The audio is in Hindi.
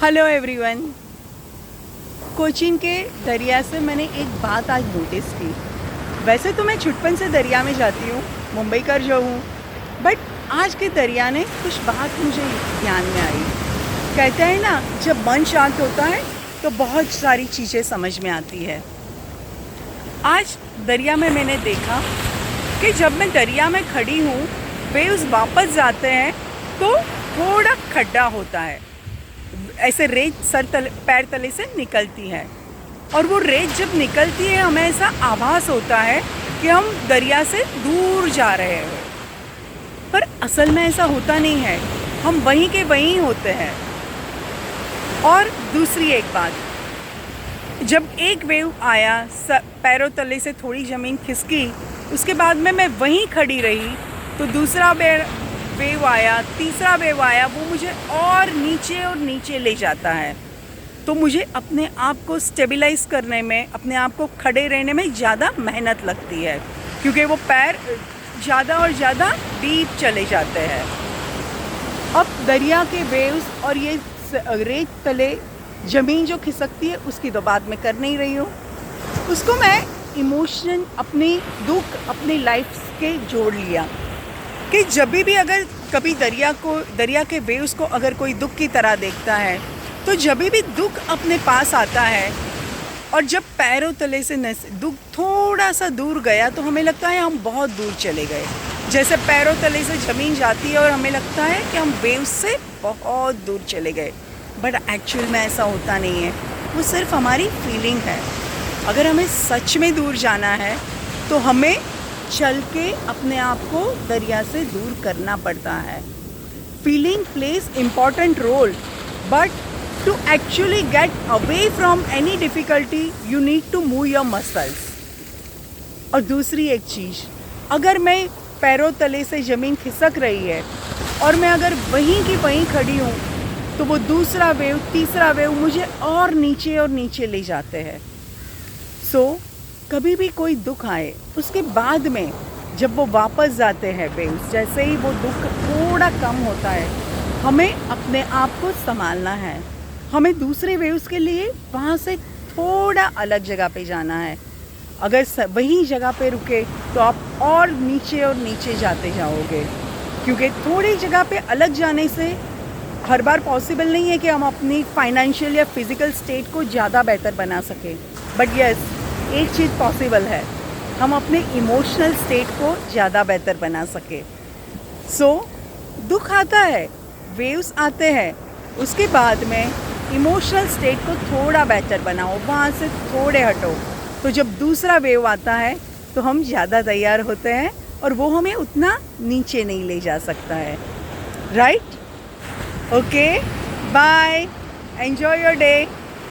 Hello everyone. कोचीन के दरिया से मैंने एक बात आज नोटिस की। वैसे तो मैं छुटपन से दरिया में जाती हूँ, मुंबई कर जो हूँ, बट आज के दरिया ने कुछ बात मुझे ध्यान में आई। कहते हैं ना, जब मन शांत होता है तो बहुत सारी चीज़ें समझ में आती है। आज दरिया में मैंने देखा कि जब मैं दरिया में खड़ी हूँ, वेव्स वापस जाते हैं तो थोड़ा खड्डा होता है, ऐसे रेत पैर तले से निकलती है, और वो रेत जब निकलती है हमें ऐसा आभास होता है कि हम दरिया से दूर जा रहे हैं, पर असल में ऐसा होता नहीं है, हम वहीं के वहीं होते हैं। और दूसरी एक बात, जब एक वेव आया, पैरों तले से थोड़ी ज़मीन खिसकी, उसके बाद में मैं वहीं खड़ी रही, तो दूसरा वेव आया, तीसरा वेव आया, वो मुझे और नीचे ले जाता है। तो मुझे अपने आप को स्टेबलाइज करने में, अपने आप को खड़े रहने में ज़्यादा मेहनत लगती है, क्योंकि वो पैर ज़्यादा और ज़्यादा डीप चले जाते हैं। अब दरिया के वेव्स और ये रेत तले ज़मीन जो खिसकती है, उसकी तो बात मैं कर नहीं रही हूँ, उसको मैं इमोशन, अपनी दुख, अपनी लाइफ के जोड़ लिया कि जब भी अगर कभी दरिया के वेव्स को अगर कोई दुख की तरह देखता है, तो जब भी दुख अपने पास आता है और जब पैरों तले से दुख थोड़ा सा दूर गया तो हमें लगता है हम बहुत दूर चले गए। जैसे पैरों तले से ज़मीन जाती है और हमें लगता है कि हम वेव्स से बहुत दूर चले गए, बट एक्चुअल में ऐसा होता नहीं है, वो सिर्फ हमारी फीलिंग है। अगर हमें सच में दूर जाना है तो हमें चल के अपने आप को दरिया से दूर करना पड़ता है। Feeling plays important role, but to actually get away from any difficulty you need to move your muscles. और दूसरी एक चीज़, अगर मैं पैरों तले से ज़मीन खिसक रही है और मैं अगर वहीं की वहीं खड़ी हूँ, तो वो दूसरा वेव, तीसरा वेव मुझे और नीचे ले जाते हैं। सो कभी भी कोई दुख आए, उसके बाद में जब वो वापस जाते हैं वेव्स, जैसे ही वो दुख थोड़ा कम होता है, हमें अपने आप को संभालना है। हमें दूसरे वेव्स के लिए वहाँ से थोड़ा अलग जगह पे जाना है। अगर वही जगह पे रुके तो आप और नीचे जाते जाओगे, क्योंकि थोड़ी जगह पे अलग जाने से हर बार पॉसिबल नहीं है कि हम अपनी फाइनेंशियल या फिज़िकल स्टेट को ज़्यादा बेहतर बना सकें, बट यस, एक चीज़ पॉसिबल है, हम अपने इमोशनल स्टेट को ज़्यादा बेहतर बना सके। सो दुख आता है, वेव्स आते हैं, उसके बाद में इमोशनल स्टेट को थोड़ा बेहतर बनाओ, वहाँ से थोड़े हटो, तो जब दूसरा वेव आता है तो हम ज़्यादा तैयार होते हैं और वो हमें उतना नीचे नहीं ले जा सकता है। Right? Okay, bye, enjoy your day.